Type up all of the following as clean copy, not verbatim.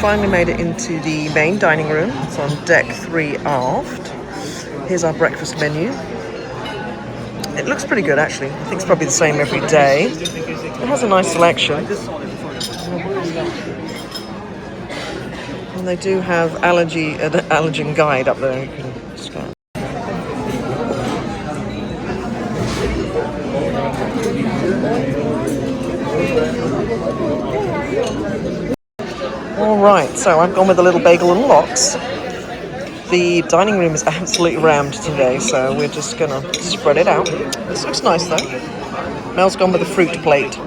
finally made it into the main dining room. It's on deck 3 aft. Here's our breakfast menu. It looks pretty good actually. I think it's probably the same every day. It has a nice selection. And they do have allergen guide up there you can scan. Alright, so I've gone with a little bagel and lox. The dining room is absolutely rammed today, so we're just gonna spread it out. This looks nice though. Mel's gone with a fruit plate.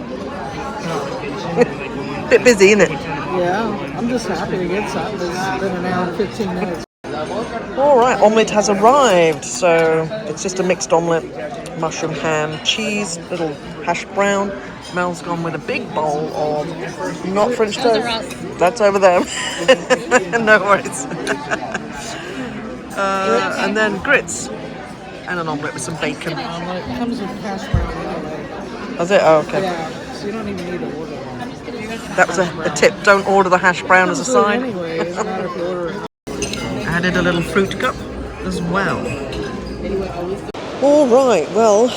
Bit busy, isn't it? Yeah, I'm just happy to get something. It's been an hour and 15 minutes. Alright, omelette has arrived. So it's just a mixed omelette, mushroom, ham, cheese, little hash brown. Mel's gone with a big bowl of not French toast. That's over there. No worries. And then grits and an omelette with some bacon. Omelette comes with hash brown anyway. That's it? Oh, okay. Yeah, so you don't even need to order it. That was a tip. Don't order the hash brown as a side. Anyway, it's not if you order it. Added a little fruit cup as well. All right, well,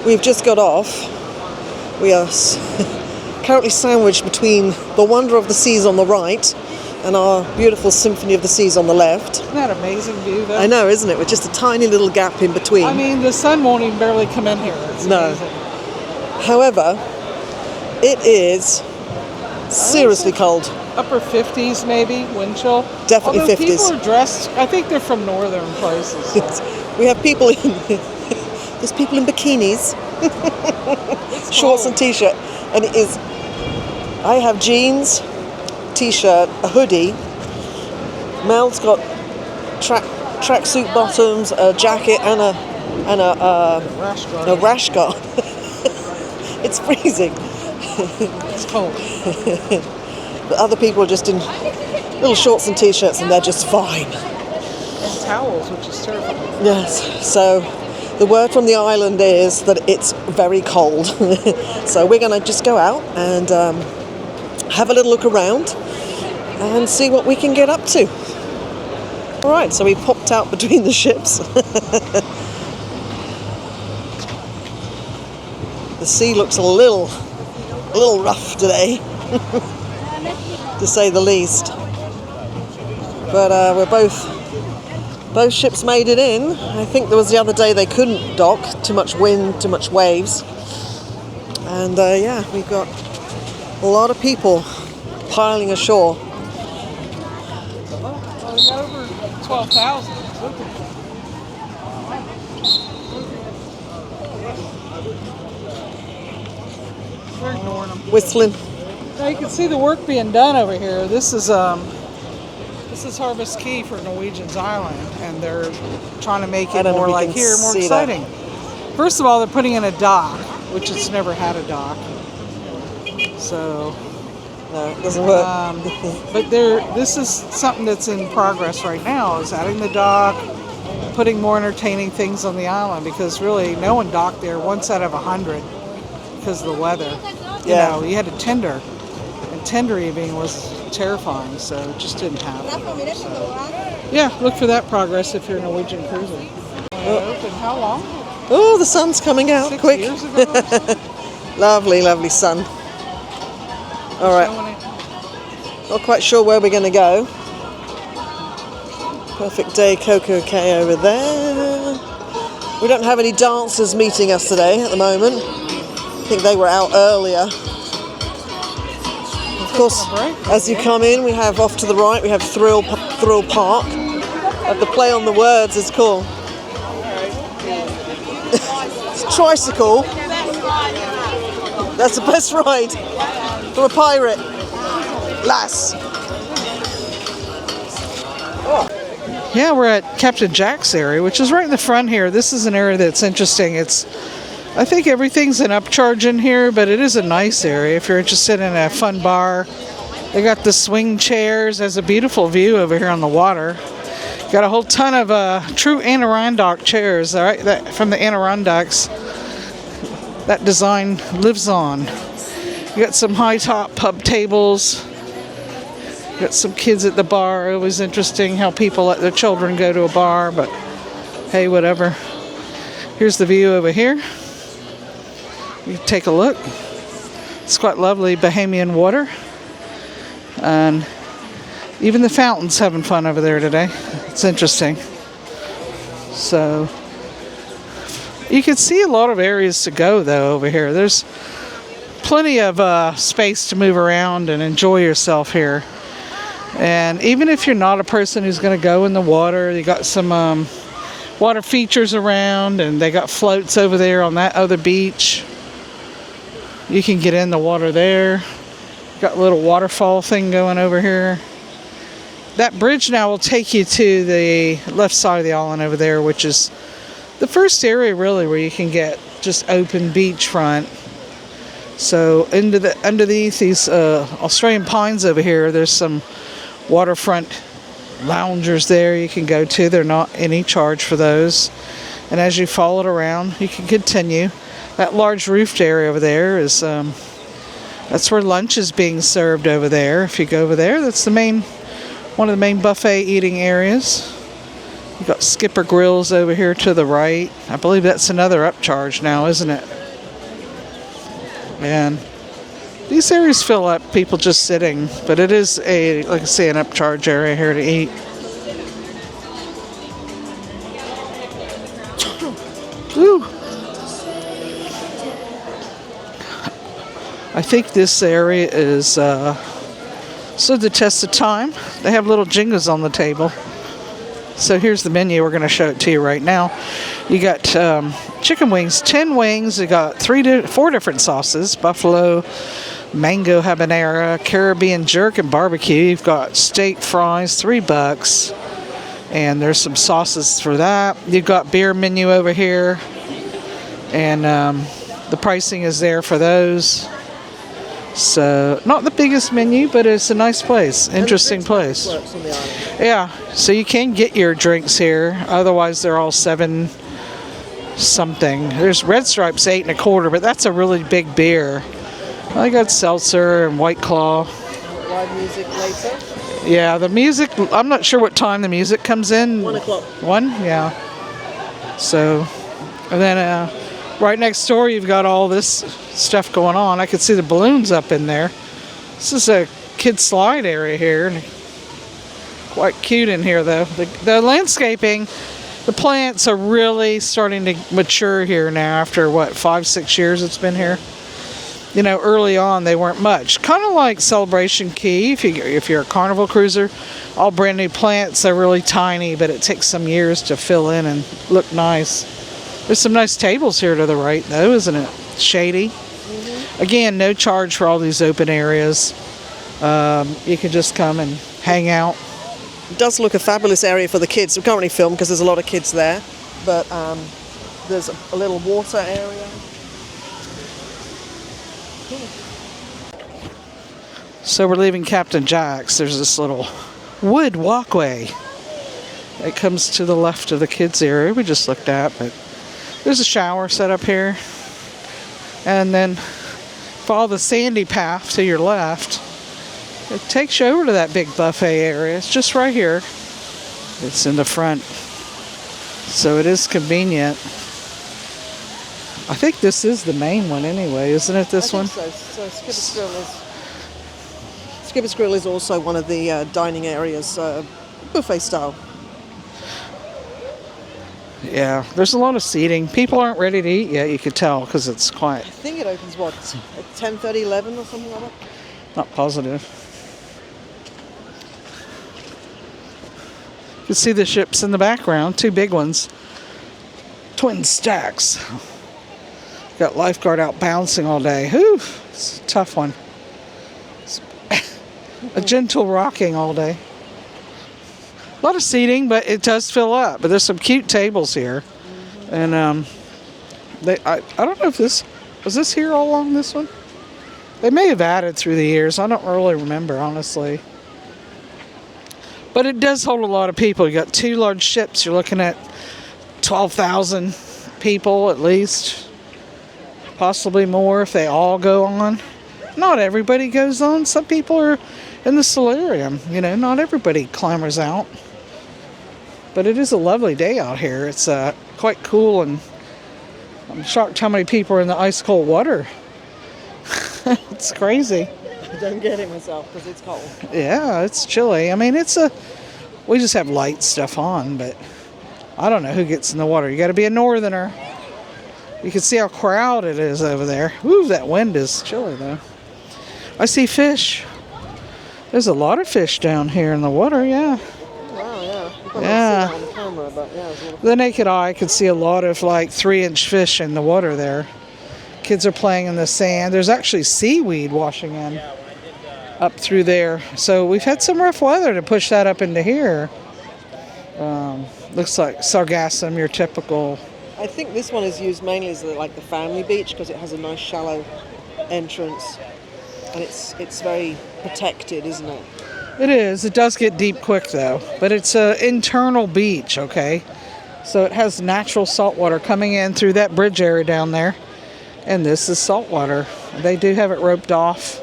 we've just got off. We are currently sandwiched between the wonder of the seas on the right and our beautiful Symphony of the Seas on the left. Isn't that amazing view, though? I know, isn't it? With just a tiny little gap in between. I mean, the sun won't even barely come in here. It's amazing. However, it is seriously cold. Upper 50s, maybe, wind chill. Definitely Although 50s. People are dressed, I think they're from northern places. We have people in, there's people in bikinis, shorts and t-shirt, and it is, I have jeans, t-shirt, a hoodie. Mel's got tracksuit bottoms, a jacket, and a rash guard. It's freezing. It's cold. But other people are just in little shorts and t-shirts, and they're just fine. And towels, which is terrifying. Yes. So the word from the island is that it's very cold. So we're going to just go out and have a little look around and see what we can get up to. All right, so we popped out between the ships. The sea looks a little rough today, to say the least. But we're both ships made it in. I think there was the other day they couldn't dock, too much wind, too much waves. And yeah, we've got a lot of people piling ashore. Well, we got over 12,000. We're ignoring them. Whistling. Now you can see the work being done over here. This is Harvest Key for Norwegian's Island, and they're trying to make it more like here, more exciting. That. First of all, they're putting in a dock, which it's never had a dock. So no, it doesn't work. But this is something that's in progress right now, is adding the dock, putting more entertaining things on the island, because really no one docked there once out of 100 because of the weather. Yeah. You know, you had a tender, and tender evening was terrifying, so it just didn't happen. So, yeah, look for that progress if you're Norwegian cruising. Open how long? Oh, the sun's coming out 6 quick. years ago or something? Lovely, lovely sun. All right. Not quite sure where we're going to go. Perfect day, CocoCay over there. We don't have any dancers meeting us today at the moment. I think they were out earlier. Of course, as you come in, we have off to the right, we have Thrill Park. But the play on the words is cool. It's tricycle. That's the best ride for a pirate. Lass. Yeah, we're at Captain Jack's area, which is right in the front here. This is an area that's interesting. I think everything's an upcharge in here, but it is a nice area if you're interested in a fun bar. They got the swing chairs. There's a beautiful view over here on the water. Got a whole ton of true Adirondack chairs, all right, that from the Adirondacks. That design lives on. You got some high top pub tables. Got some kids at the bar. Always interesting how people let their children go to a bar, but hey, whatever. Here's the view over here. You can take a look. It's quite lovely, Bahamian water. And even the fountain's having fun over there today. It's interesting. So you can see a lot of areas to go though over here. There's plenty of space to move around and enjoy yourself here. And even if you're not a person who's going to go in the water, you got some water features around, and they got floats over there on that other beach. You can get in the water there. Got a little waterfall thing going over here. That bridge now will take you to the left side of the island over there, which is the first area really where you can get just open beachfront. So underneath these Australian pines over here, there's some waterfront loungers there you can go to. They're not any charge for those. And as you follow it around, you can continue. That large roofed area over there is that's where lunch is being served over there. If you go over there, that's one of the main buffet eating areas. You've got Skipper Grills over here to the right. I believe that's another upcharge now, isn't it? And these areas fill up, people just sitting, but it is like I say, an upcharge area here to eat. Ooh. I think this area is stood the test of time. They have little jingles on the table. So here's the menu. We're going to show it to you right now. You got chicken wings, 10 wings. You got 4 different sauces: buffalo, mango habanero, Caribbean jerk, and barbecue. You've got steak fries, $3, and there's some sauces for that. You've got beer menu over here, and the pricing is there for those. So not the biggest menu, but it's a nice place, interesting place. Yeah, so you can get your drinks here. Otherwise, they're all $7 something. There's Red Stripe's $8 1/4, but that's a really big beer. I got seltzer and White Claw. Live music later. Yeah, the music. I'm not sure what time the music comes in. 1 o'clock. 1, yeah. So, and then right next door, you've got all this stuff going on. I can see the balloons up in there. This is a kid slide area here. Quite cute in here, though. The landscaping, the plants are really starting to mature here now after, 5-6 years it's been here. You know, early on, they weren't much. Kind of like Celebration Key, if you're a Carnival cruiser. All brand new plants. They're really tiny, but it takes some years to fill in and look nice. There's some nice tables here to the right, though, isn't it? Shady. Mm-hmm. Again, no charge for all these open areas. You can just come and hang out. It does look a fabulous area for the kids. We can't really film because there's a lot of kids there, but there's a little water area. So we're leaving Captain Jack's. There's this little wood walkway. It comes to the left of the kids area we just looked at, but there's a shower set up here. And then follow the sandy path to your left. It takes you over to that big buffet area. It's just right here. It's in the front. So it is convenient. I think this is the main one anyway, isn't it, this one? So Skipper's Grill is also one of the dining areas, buffet style. Yeah, there's a lot of seating. People aren't ready to eat yet, you could tell, because it's quiet. I think it opens, at 10:30, 11 or something like that? Not positive. You can see the ships in the background, 2 big ones. Twin stacks. Got lifeguard out bouncing all day. Whew, it's a tough one. A gentle rocking all day. A lot of seating, but it does fill up. But there's some cute tables here. Mm-hmm. And I don't know if was this here all along this one? They may have added through the years. I don't really remember, honestly. But it does hold a lot of people. You got 2 large ships. You're looking at 12,000 people at least. Possibly more if they all go on. Not everybody goes on. Some people are And the solarium, you know, not everybody clambers out. But it is a lovely day out here. It's quite cool, and I'm shocked how many people are in the ice cold water. It's crazy. I don't get it myself because it's cold. Yeah, it's chilly. I mean, we just have light stuff on, but I don't know who gets in the water. You got to be a northerner. You can see how crowded it is over there. Ooh, that wind is chilly though. I see fish. There's a lot of fish down here in the water, yeah. Wow, yeah. You can't Yeah. see it on the camera, but yeah, there's a lot of The naked eye could see a lot of like 3-inch fish in the water there. Kids are playing in the sand. There's actually seaweed washing in up through there. So we've had some rough weather to push that up into here. Looks like sargassum, your typical. I think this one is used mainly as like the family beach because it has a nice shallow entrance, and it's very protected, isn't it? It is. It does get deep quick though, but it's an internal beach, okay? So it has natural salt water coming in through that bridge area down there, and this is salt water. They do have it roped off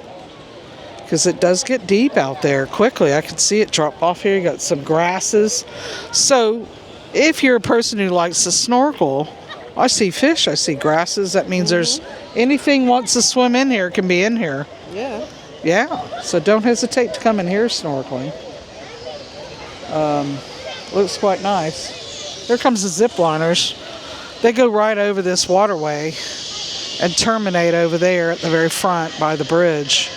because it does get deep out there quickly. I can see it drop off here. You got some grasses. So if you're a person who likes to snorkel, I see fish, I see grasses. That means there's anything wants to swim in here can be in here. Yeah. Yeah, so don't hesitate to come in here snorkeling. Looks quite nice. Here comes the zip liners. They go right over this waterway and terminate over there at the very front by the bridge.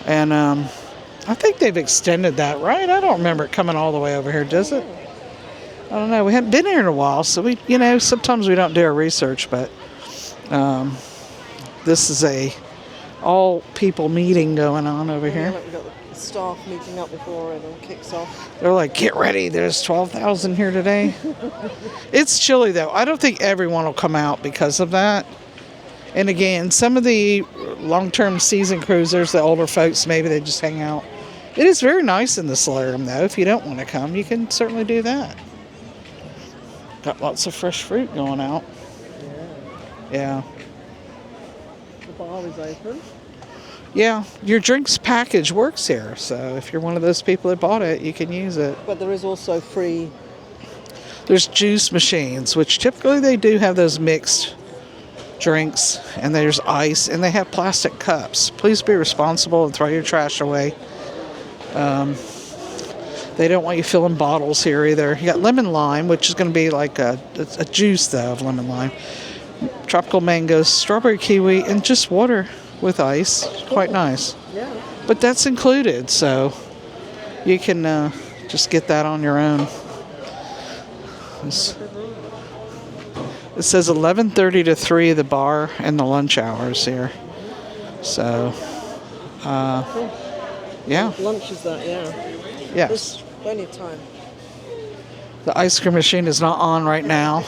And I think they've extended that, right? I don't remember it coming all the way over here, does it? I don't know. We haven't been here in a while, so sometimes we don't do our research, but this is a all people meeting going on over here. Like we've got the staff meeting up before it all kicks off. They're like, get ready, there's 12,000 here today. It's chilly though. I don't think everyone will come out because of that. And again, some of the long-term season cruisers, the older folks, maybe they just hang out. It is very nice in the solarium though. If you don't want to come, you can certainly do that. Got lots of fresh fruit going out. Yeah. The bar is open. Yeah, your drinks package works here. So if you're one of those people that bought it, you can use it. But there is also free. There's juice machines, which typically they do have those mixed drinks, and there's ice, and they have plastic cups. Please be responsible and throw your trash away. They don't want you filling bottles here either. You got lemon lime, which is going to be like a juice though of lemon lime. Tropical mangoes, strawberry kiwi, and just water with ice. Quite nice. Yeah. But that's included, so you can just get that on your own. It says 11:30 to 3 the bar and the lunch hours here. So, yeah. Lunch is that, yeah. Yes. There's plenty of time. The ice cream machine is not on right now.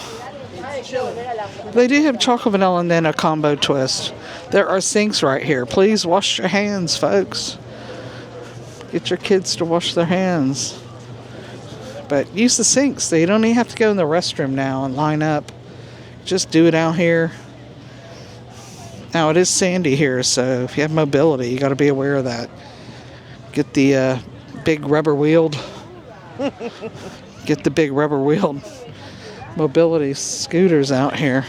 They do have chocolate vanilla and then a combo twist. There are sinks right here. Please wash your hands, folks. Get your kids to wash their hands. But use the sinks. So you don't even have to go in the restroom now and line up. Just do it out here. Now it is sandy here, so if you have mobility, you got to be aware of that. Get the big rubber wheeled. Get the big rubber wheeled mobility scooters out here.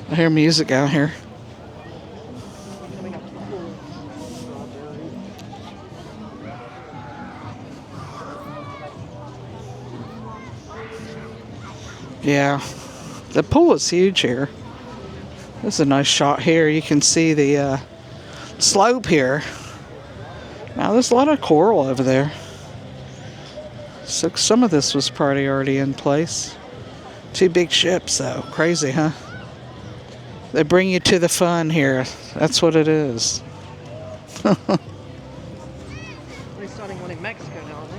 I hear music out here. Yeah, the pool is huge here. This is a nice shot here. You can see the slope here. Now there's a lot of coral over there. So some of this was probably already in place. 2 big ships though. Crazy, huh? They bring you to the fun here. That's what it is. They're starting one in Mexico now, aren't they?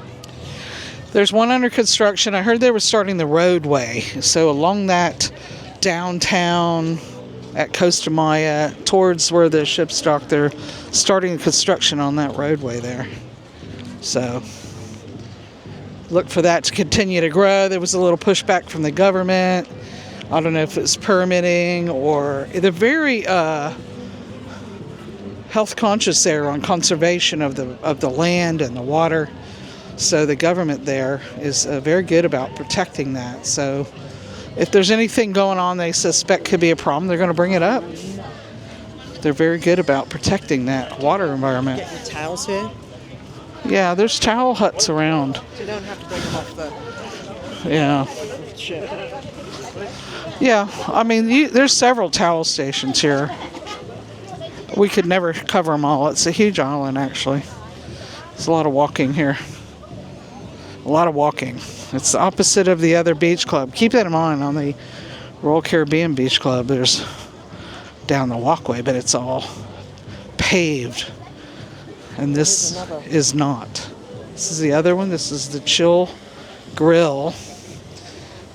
There's one under construction. I heard they were starting the roadway. So along that downtown at Costa Maya towards where the ships dock, they're starting construction on that roadway there. So look for that to continue to grow. There was a little pushback from the government. I don't know if it's permitting or they're very health conscious there on conservation of the land and the water. So the government there is very good about protecting that. So if there's anything going on they suspect could be a problem, they're going to bring it up. They're very good about protecting that water environment. Get your towels here. Yeah, there's towel huts around. So you don't have to bring them off the Yeah. ship. Yeah, I mean, there's several towel stations here. We could never cover them all. It's a huge island, actually. There's a lot of walking here. A lot of walking. It's the opposite of the other beach club. Keep that in mind. On the Royal Caribbean Beach Club, there's down the walkway, but it's all paved. And this is not. This is the other one. This is the Chill Grill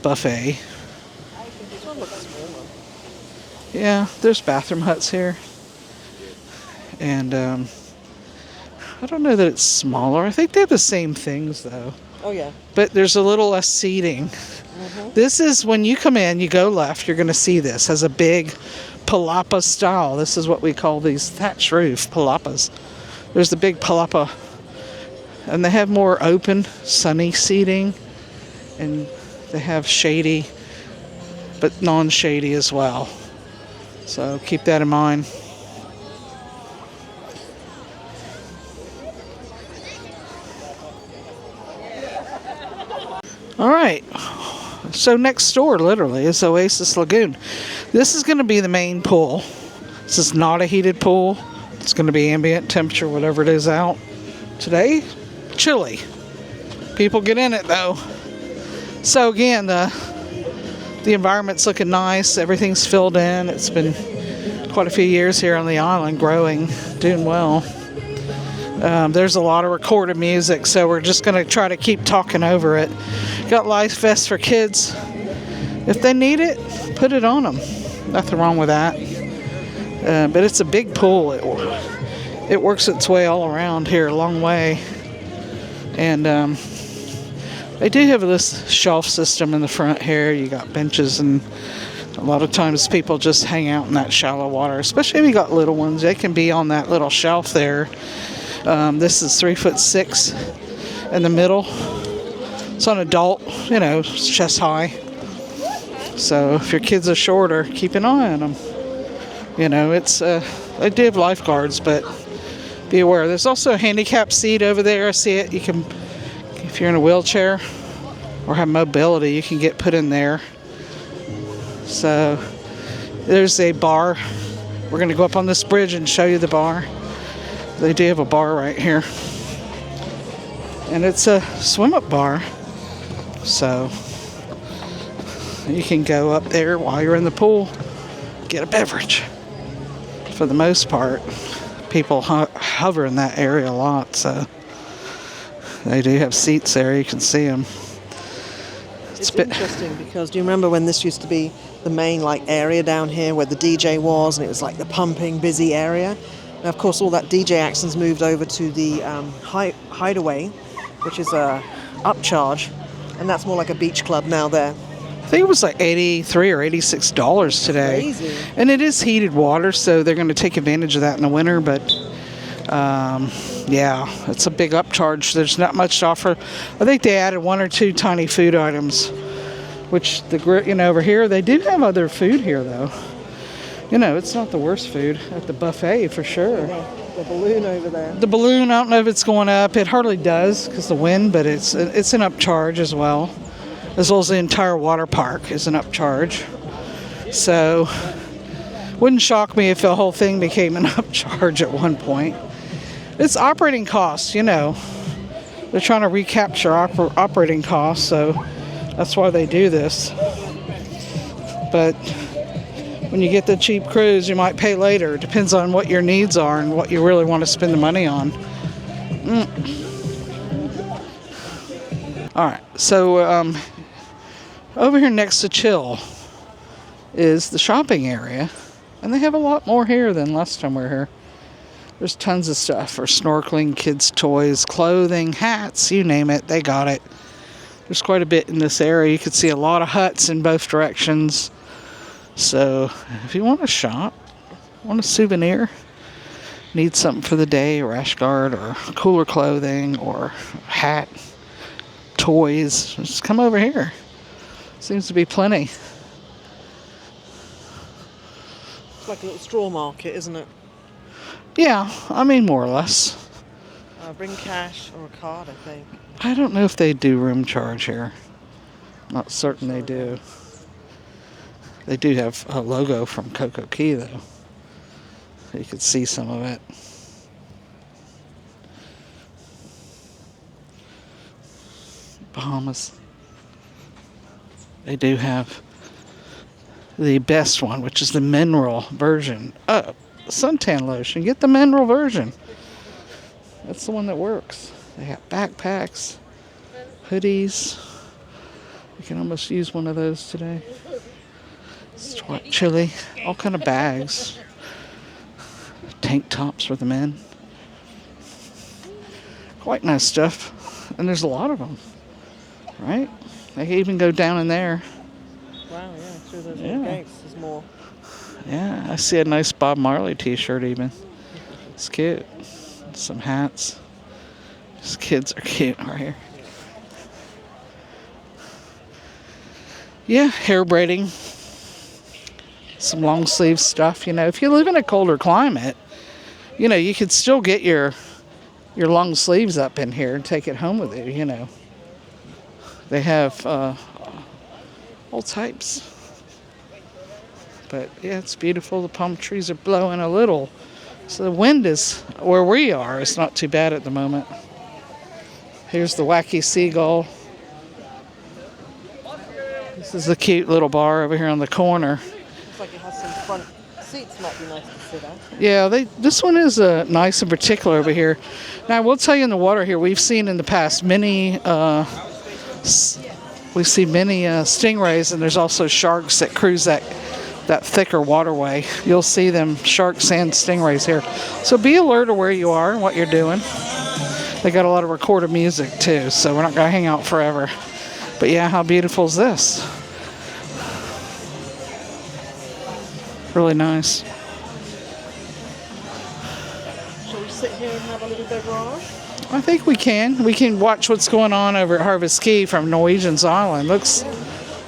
Buffet. This one looks smaller. Yeah, there's bathroom huts here. And I don't know that it's smaller. I think they have the same things though. Oh yeah. But there's a little less seating. This is when you come in, you go left, you're going to see this has a big palapa style. This is what we call these thatch roof palapas. There's the big palapa. And they have more open, sunny seating. And they have shady, but non-shady as well. So keep that in mind. All right. So next door, literally, is Oasis Lagoon. This is going to be the main pool. This is not a heated pool. It's going to be ambient temperature, whatever it is out. Today, chilly. People get in it though. So again, the environment's looking nice. Everything's filled in. It's been quite a few years here on the island, growing, doing well. There's a lot of recorded music, so we're just going to try to keep talking over it. Got life vests for kids. If they need it, put it on them. Nothing wrong with that. But it's a big pool. It works its way all around here a long way. And they do have this shelf system in the front here. You got benches, and a lot of times people just hang out in that shallow water, especially if you got little ones. They can be on that little shelf there. This is 3'6" in the middle. It's an adult, you know, chest high. So if your kids are shorter, keep an eye on them. You know, it's they do have lifeguards, but be aware. There's also a handicap seat over there. I see it. You can, if you're in a wheelchair or have mobility, you can get put in there. So there's a bar. We're going to go up on this bridge and show you the bar. They do have a bar right here. And it's a swim-up bar. So you can go up there while you're in the pool, get a beverage. For the most part, people hover in that area a lot, so they do have seats there. You can see them. It's interesting because do you remember when this used to be the main area down here where the DJ was, and it was like the pumping, busy area? Now, of course, all that DJ action's moved over to the hideaway, which is a upcharge, and that's more like a beach club now there. I think it was like $83 or $86 today. Crazy. And it is heated water, so they're going to take advantage of that in the winter. But yeah, it's a big upcharge. There's not much to offer. I think they added one or two tiny food items, which over here they do have other food here though. You know, it's not the worst food at the buffet for sure. The balloon over there. The balloon, I don't know if it's going up. It hardly does because the wind, but it's an upcharge as well as the entire water park is an upcharge. So, wouldn't shock me if the whole thing became an upcharge at one point. It's operating costs, you know. They're trying to recapture operating costs, so that's why they do this. But when you get the cheap cruise, you might pay later. It depends on what your needs are and what you really want to spend the money on. All right, so over here next to Chill is the shopping area, and they have a lot more here than last time we were here. There's tons of stuff for snorkeling, kids' toys, clothing, hats, you name it, they got it. There's quite a bit in this area. You can see a lot of huts in both directions. So if you want to shop, want a souvenir, need something for the day, a rash guard or cooler clothing or a hat, toys, just come over here. Seems to be plenty. It's like a little straw market, isn't it? Yeah, I mean, more or less. Bring cash or a card, I think. I don't know if they do room charge here. Not certain they do. They do have a logo from CocoCay, though. You could see some of it. Bahamas. They do have the best one, which is the mineral version. Suntan lotion. Get the mineral version. That's the one that works. They got backpacks, hoodies. You can almost use one of those today. It's quite chilly. All kind of bags. Tank tops for the men. Quite nice stuff. And there's a lot of them. Right? They can even go down in there. Wow, yeah, through those little gates there's more. Yeah, I see a nice Bob Marley t-shirt even. It's cute. Some hats. These kids are cute right here. Yeah, hair braiding. Some long sleeve stuff. You know, if you live in a colder climate, you know, you could still get your long sleeves up in here and take it home with you, you know. They have all types. But yeah, it's beautiful. The palm trees are blowing a little. So the wind is, where we are, it's not too bad at the moment. Here's the wacky seagull. This is the cute little bar over here on the corner. Looks like it has some front seats, might be nice to sit at. Yeah, this one is nice in particular over here. Now, I will tell you in the water here, we've seen in the past many stingrays, and there's also sharks that cruise that thicker waterway. You'll see them sharks and stingrays here. So be alert of where you are and what you're doing. They got a lot of recorded music too, so we're not going to hang out forever. But yeah, how beautiful is this? Really nice. Shall we sit here and have a little beverage? I think we can. We can watch what's going on over at Harvest Key from Norwegian's Island. Looks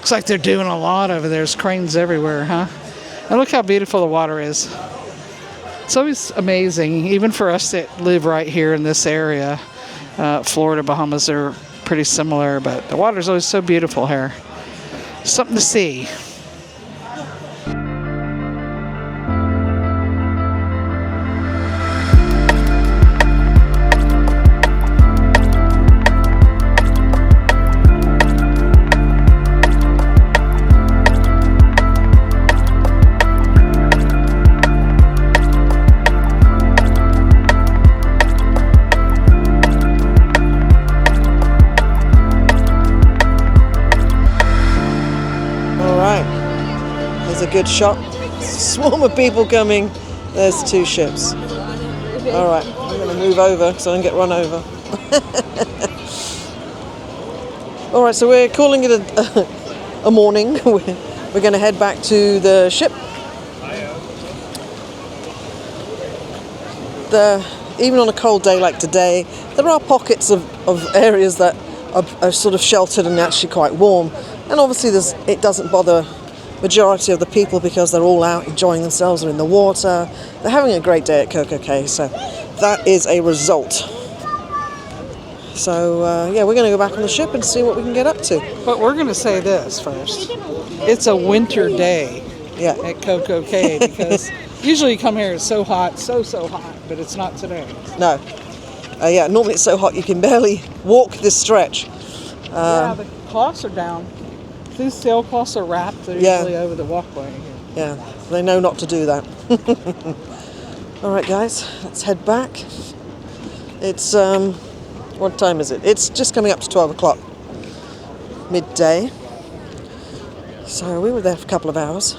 like they're doing a lot over there. There's cranes everywhere, huh? And look how beautiful the water is. It's always amazing, even for us that live right here in this area. Florida, Bahamas are pretty similar, but the water's always so beautiful here. Something to see. A good shot. Swarm of people coming. There's two ships. All right, I'm going to move over so I don't get run over. All right, so we're calling it a morning. We're going to head back to the ship. Even on a cold day like today, there are pockets of areas that are sort of sheltered and actually quite warm. And obviously it doesn't bother majority of the people because they're all out enjoying themselves. They're in the water. They're having a great day at CocoCay. So that is a result. So yeah, we're going to go back on the ship and see what we can get up to. But we're going to say this first. It's a winter day at CocoCay because usually you come here, it's so hot, so hot, but it's not today. No. Yeah, normally it's so hot you can barely walk this stretch. Yeah, the cloths are down. These sailcloths are wrapped. They're usually over the walkway here. Yeah, they know not to do that. All right, guys, let's head back. It's, what time is it? It's just coming up to 12 o'clock, midday. So we were there for a couple of hours.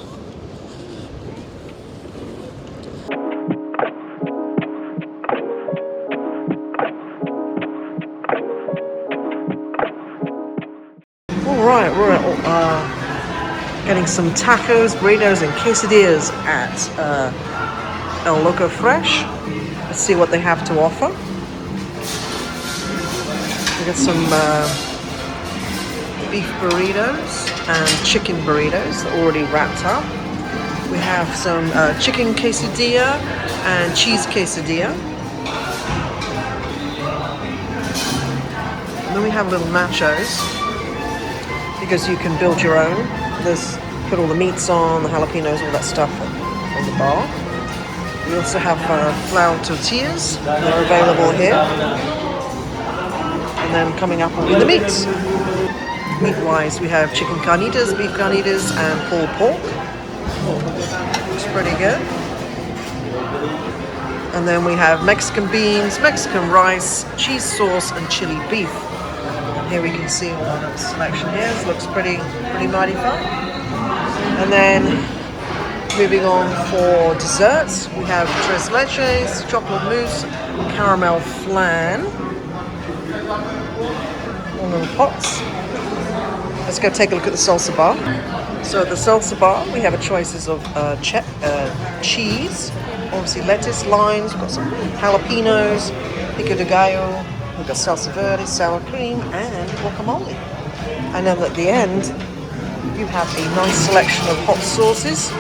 All right, we're getting some tacos, burritos, and quesadillas at El Loco Fresh. Let's see what they have to offer. We got some beef burritos and chicken burritos already wrapped up. We have some chicken quesadilla and cheese quesadilla. And then we have little nachos, because you can build your own. There's put all the meats on, the jalapenos, all that stuff on the bar. We also have flour tortillas that are available here. And then coming up will be the meats. Meat-wise, we have chicken carnitas, beef carnitas, and pulled pork. Looks pretty good. And then we have Mexican beans, Mexican rice, cheese sauce, and chili beef. Here we can see all that selection here. This looks pretty mighty fun. And then moving on for desserts, we have tres leches, chocolate mousse, caramel flan. All little pots. Let's go take a look at the salsa bar. So at the salsa bar, we have choices of cheese, obviously lettuce, limes, we've got some jalapenos, pico de gallo. We've got salsa verde, sour cream, and guacamole. And then at the end, you have a nice selection of hot sauces,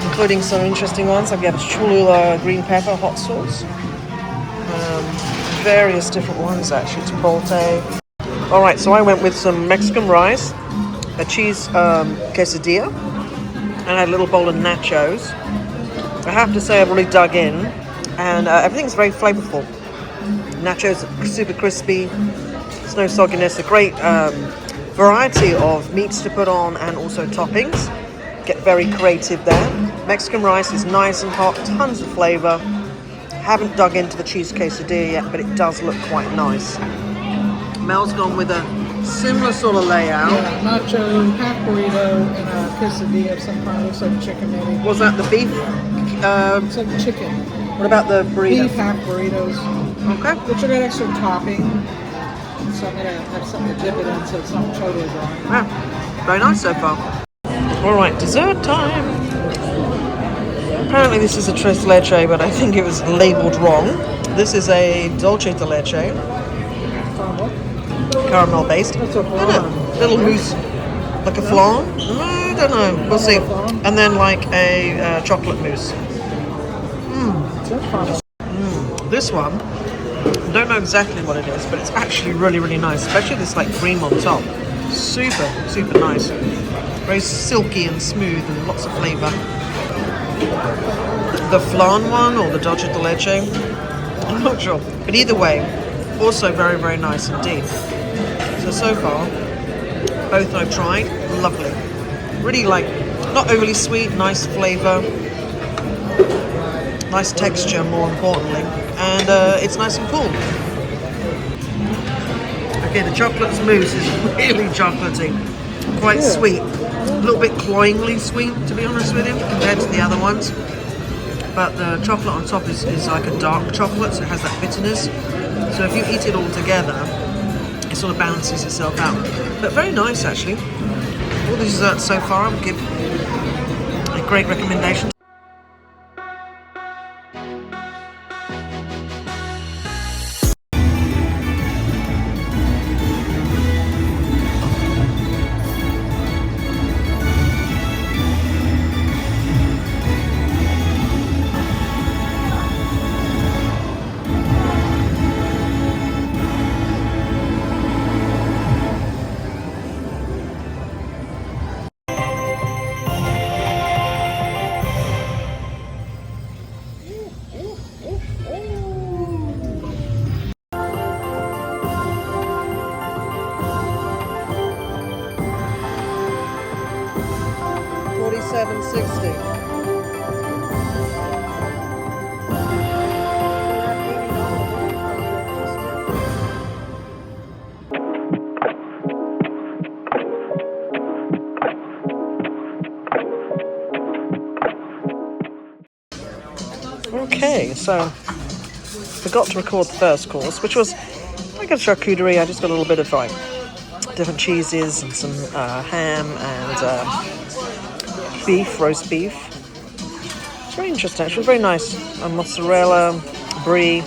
including some interesting ones. Like we have Cholula green pepper hot sauce. Various different ones, actually. Chipotle. Alright, so I went with some Mexican rice, a cheese quesadilla, and I had a little bowl of nachos. I have to say I've really dug in, and everything's very flavorful. Nachos are super crispy, there's no sogginess, a great variety of meats to put on and also toppings. Get very creative there. Mexican rice is nice and hot, tons of flavour. Haven't dug into the cheese quesadilla yet, but it does look quite nice. Mel's gone with a similar sort of layout. Yeah, nacho, half burrito, and a quesadilla of some kind. Looks like chicken maybe. Was that the beef? It's like chicken. What about the burrito? Beef half burritos. Okay. Which I got extra topping. So I'm going to have something to dip it in so it's not totally dry. Yeah, very nice so far. Alright, dessert time. Apparently this is a tres leche, but I think it was labelled wrong. This is a dulce de leche. Caramel based. That's a flan. Little mousse, like a flan? I don't know, we'll see. And then like a chocolate mousse. This one, I don't know exactly what it is, but it's actually really nice, especially this like cream on top. Super nice. Very silky and smooth and lots of flavour. The flan one or the dulce de leche, I'm not sure, but either way, also very nice indeed. So far, both I've tried, lovely. Really like, not overly sweet, nice flavour, nice texture more importantly, and it's nice and cool. Okay, the chocolate mousse is really chocolatey, quite sweet, a little bit cloyingly sweet to be honest with you compared to the other ones. But the chocolate on top is like a dark chocolate, so it has that bitterness. So if you eat it all together, it sort of balances itself out. But very nice actually. All the desserts so far I would give a great recommendation. $47.60. Okay, so forgot to record the first course, which was like a charcuterie. I just got a little bit of different cheeses and some ham and beef, roast beef. It's very interesting. Actually, very nice. Mozzarella, brie.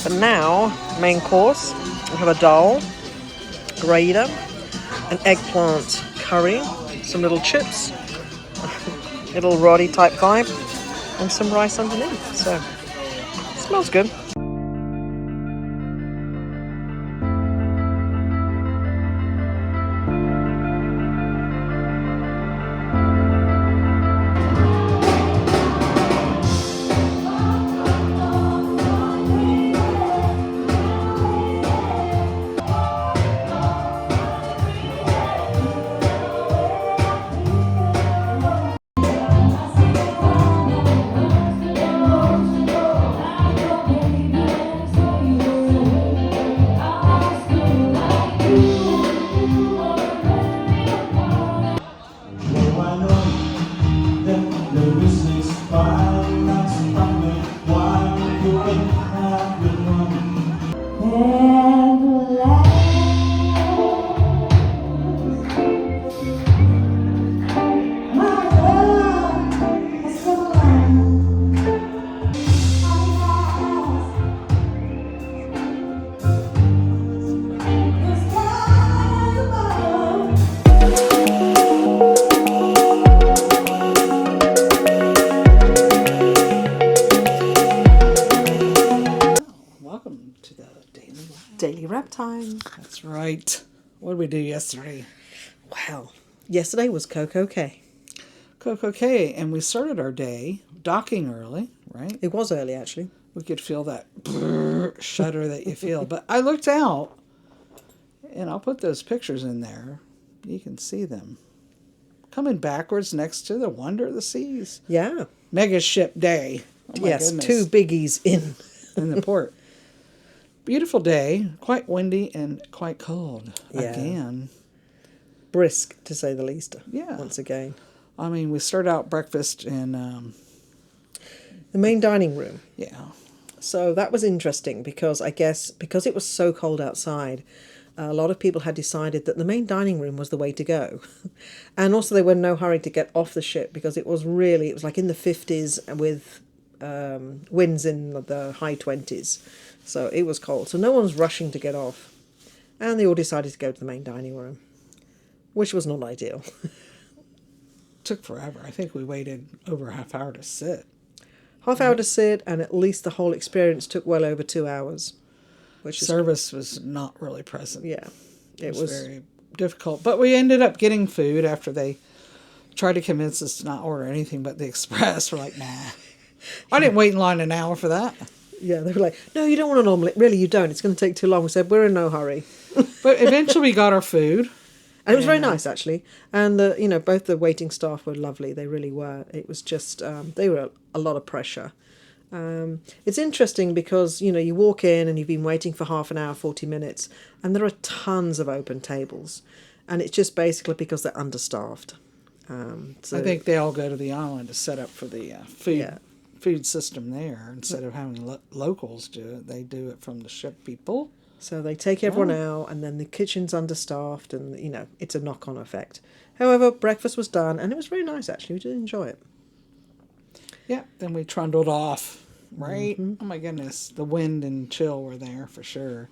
But now, main course, we have a dal, grater, an eggplant curry, some little chips, little Roddy type vibe, and some rice underneath. So, it smells good. Daily wrap time. That's right. What did we do yesterday? Well, yesterday was CocoCay. CocoCay, and we started our day docking early, right? It was early, actually. We could feel that shudder that you feel. But I looked out, and I'll put those pictures in there. You can see them. Coming backwards next to the wonder of the seas. Yeah. Mega ship day. Oh my yes, goodness. 2 biggies in the port. Beautiful day, quite windy and quite cold again. Brisk, to say the least. Yeah. Once again. I mean, we started out breakfast in the main dining room. Yeah. So that was interesting because I guess because it was so cold outside, a lot of people had decided that the main dining room was the way to go. And also they were in no hurry to get off the ship because it was like in the 50s with winds in the high 20s. So it was cold. So no one was rushing to get off. And they all decided to go to the main dining room, which was not ideal. Took forever. I think we waited over a half hour to sit. Half hour to sit, and at least the whole experience took well over 2 hours. Which Service was not really present. Yeah. It was very difficult. But we ended up getting food after they tried to convince us to not order anything but the express. We're like, nah. I didn't wait in line an hour for that. Yeah, they were like, no, you don't want an omelette. Really, you don't. It's going to take too long. We said, we're in no hurry. But eventually we got our food. And it was very nice, actually. And, both the waiting staff were lovely. They really were. It was just, they were a lot of pressure. It's interesting because, you walk in and you've been waiting for half an hour, 40 minutes, and there are tons of open tables. And it's just basically because they're understaffed. So I think they all go to the island to set up for the food system there. Instead of having locals do it, they do it from the ship people. So they take everyone out, and then the kitchen's understaffed, and, it's a knock-on effect. However, breakfast was done, and it was very nice, actually. We did enjoy it. Yeah, then we trundled off, right? Mm-hmm. Oh, my goodness. The wind and chill were there for sure.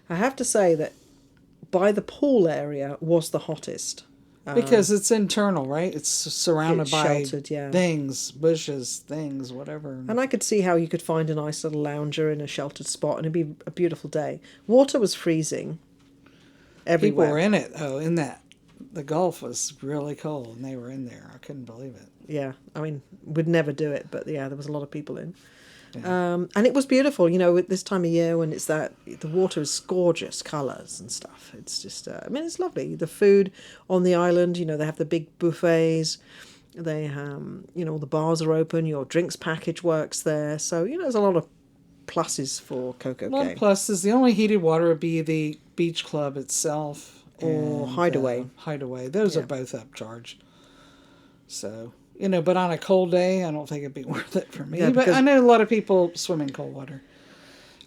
I have to say that by the pool area was the hottest. Because it's internal, right? It's surrounded by sheltered, things, bushes, things, whatever. And I could see how you could find a nice little lounger in a sheltered spot, and it'd be a beautiful day. Water was freezing everywhere. People were in it, though, the Gulf was really cold, and they were in there. I couldn't believe it. Yeah, I mean, we'd never do it, but there was a lot of people in. Yeah. And it was beautiful, at this time of year when the water is gorgeous colours and stuff. It's just, it's lovely. The food on the island, they have the big buffets. They, all the bars are open. Your drinks package works there. So, there's a lot of pluses for CocoCay. A lot of pluses. The only heated water would be the beach club itself. Or Hideaway. Hideaway. Those are both upcharged. So... but on a cold day, I don't think it'd be worth it for me. Yeah, but I know a lot of people swim in cold water.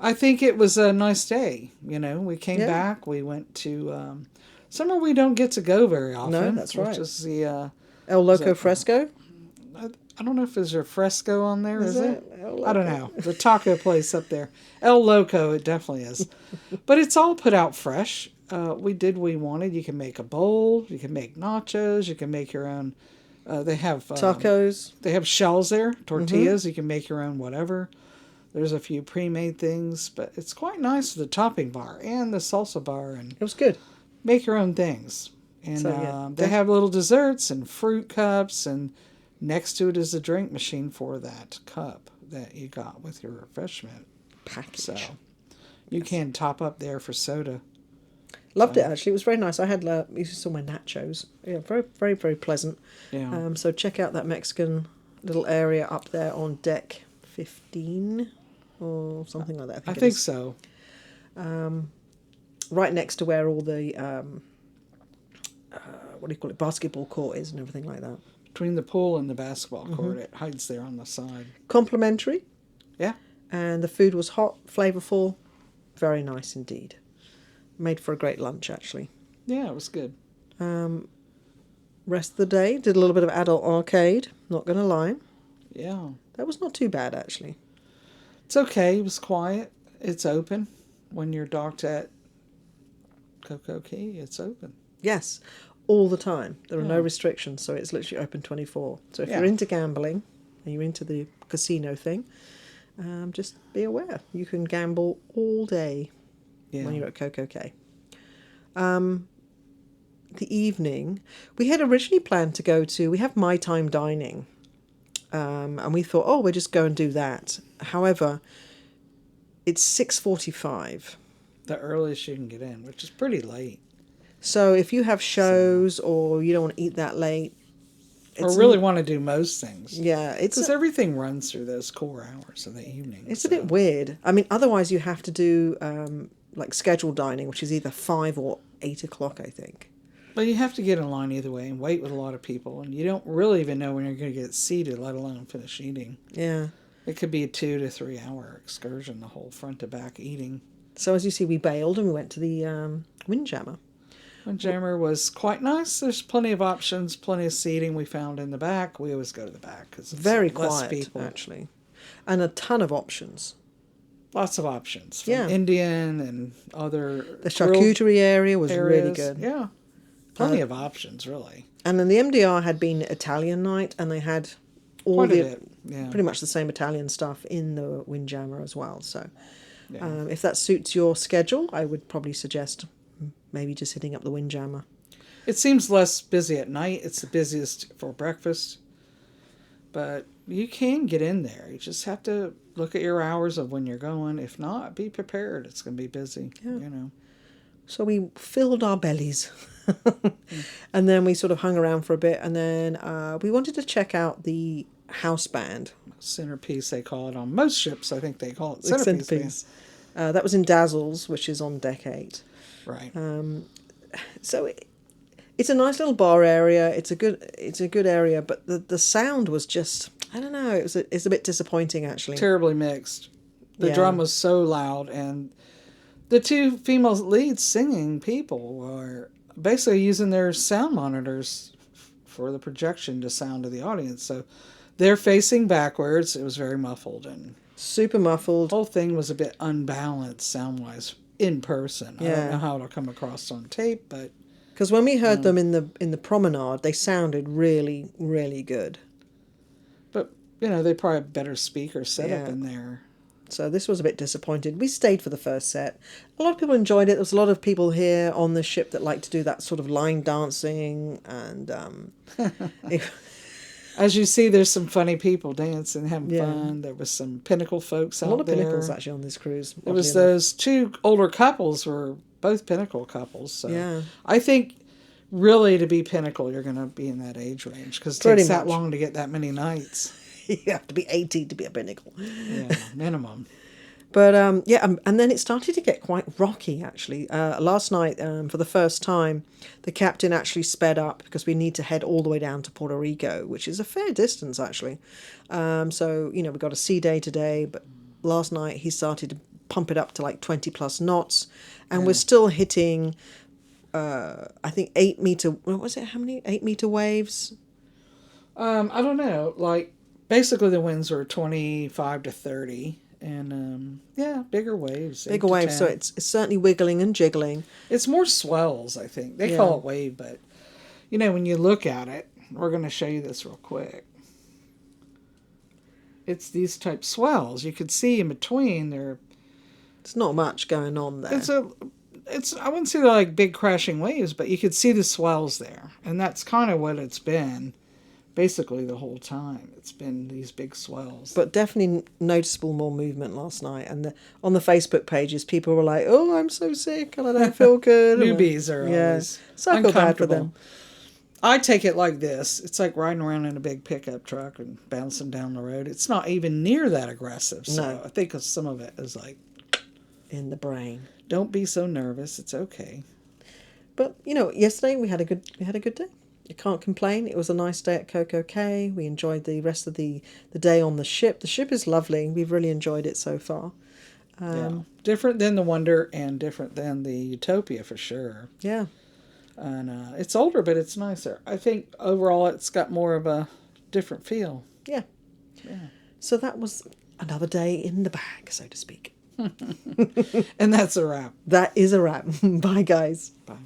I think it was a nice day. We came back. We went to somewhere we don't get to go very often. No, that's right. Which is the El Loco Fresco? I don't know if there's a fresco on there, is it? El I don't Loco. know. The taco place up there. El Loco, it definitely is. But it's all put out fresh. We did what we wanted. You can make a bowl. You can make nachos. You can make your own. They have Tacos. They have shells there, tortillas. You can make your own whatever. There's a few pre-made things, but it's quite nice. The topping bar and the salsa bar, and It was good. make your own things. And So, yeah. they have little desserts and fruit cups, and next to it is a drink machine for that cup that you got with your refreshment Package. So you can top up there for soda. Loved it, actually. It was very nice. I had, you saw my nachos. Yeah, very, very, very pleasant. Yeah. So check out that Mexican little area up there on deck 15 or something like that. I think so. Right next to where all the, what do you call it, basketball court is and everything like that. Between the pool and the basketball court, it hides there on the side. Complimentary. Yeah. And the food was hot, flavourful, very nice indeed. Made for a great lunch, actually. Yeah, it was good. Rest of the day, did a little bit of adult arcade, not going to lie. Yeah. That was not too bad, actually. It's okay. It was quiet. It's open. When you're docked at CocoCay, it's open. Yes, all the time. There are no Yeah. restrictions, so it's literally open 24. So if Yeah. you're into gambling and you're into the casino thing, just be aware. You can gamble all day when you're at CocoCay. The evening, we had originally planned to go to, we have My Time Dining, and we thought, oh, we'll just go and do that. However, it's 6:45. The earliest you can get in, which is pretty late. So if you have shows or you don't want to eat that late, Or really want to do most things. yeah, Because everything runs through those core hours of the evening. it's a bit weird. I mean, otherwise you have to do like scheduled dining, which is either 5 or 8 o'clock, I think. But you have to get in line either way and wait with a lot of people. And you don't really even know when you're going to get seated, let alone finish eating. Yeah. It could be a 2 to 3 hour excursion, the whole front to back eating. So as you see, we bailed and we went to the Windjammer. Windjammer was quite nice. There's plenty of options, plenty of seating we found in the back. We always go to the back because it's Very less quiet, people. actually. And a ton of options. Lots of options. From Yeah. Indian and other The charcuterie area was really areas. good. Yeah. Plenty of options, really. And then the MDR had been Italian night, and they had all Quite a the bit, yeah. pretty much the same Italian stuff in the Windjammer as well. So Yeah. if that suits your schedule, I would probably suggest maybe just hitting up the Windjammer. It seems less busy at night. It's the busiest for breakfast. But you can get in there. You just have to look at your hours of when you're going. If not, be prepared. It's going to be busy, you know. So we filled our bellies. And then we sort of hung around for a bit. And then we wanted to check out the house band. Centerpiece, they call it on most ships. I think they call it centerpiece. That was in Dazzles, which is on deck 8. Right. So it's a nice little bar area. It's a good area, but the sound was just, I don't know. It's a bit disappointing, actually. Terribly mixed. The Yeah. drum was so loud, and the two female leads singing people were basically using their sound monitors for the projection to sound to the audience. So they're facing backwards. It was very muffled, and Super muffled. the whole thing was a bit unbalanced sound-wise in person. I don't Yeah. know how it'll come across on tape, but Because when we heard them in the promenade, they sounded really, really good. they probably have better speaker setup Yeah. in there. So this was a bit disappointed. We stayed for the first set. A lot of people enjoyed it. There was a lot of people here on the ship that like to do that sort of line dancing, and As you see, there's some funny people dancing, having Yeah. fun. There was some Pinnacle folks a out lot of there. pinnacles actually on this cruise. It was oddly enough. those two older couples were both Pinnacle couples. So Yeah. I think really to be Pinnacle, you're going to be in that age range because it Pretty takes that much. long to get that many nights. You have to be 80 to be a pinnacle. Yeah, minimum. But and then it started to get quite rocky actually. Last night, for the first time, the captain actually sped up because we need to head all the way down to Puerto Rico, which is a fair distance actually. So we got a sea day today, but last night he started to pump it up to like 20 plus knots, and we're still hitting, I think 8 meter. What was it? How many 8 meter waves? I don't know. Like, basically the winds were 25 to 30. And, yeah, bigger waves. Bigger waves, so it's certainly wiggling and jiggling. It's more swells, I think. They call it wave, but, you know, when you look at it, we're going to show you this real quick. It's these type swells. You could see in between there. It's not much going on there. I wouldn't say they're like big crashing waves, but you could see the swells there. And that's kind of what it's been basically the whole time. It's been these big swells. But definitely noticeable more movement last night. And on the Facebook pages, people were like, "Oh, I'm so sick and I don't feel good." Newbies are always so I feel bad for them. I take it like this. It's like riding around in a big pickup truck and bouncing down the road. It's not even near that aggressive. So No. I think some of it is like... in the brain. Don't be so nervous. It's okay. But, you know, yesterday we had a good day. You can't complain. It was a nice day at CocoCay. We enjoyed the rest of the day on the ship. The ship is lovely. We've really enjoyed it so far. Different than the Wonder and different than the Utopia for sure. Yeah. And it's older, but it's nicer. I think overall it's got more of a different feel. Yeah. So that was another day in the bag, so to speak. And that's a wrap. That is a wrap. Bye, guys. Bye.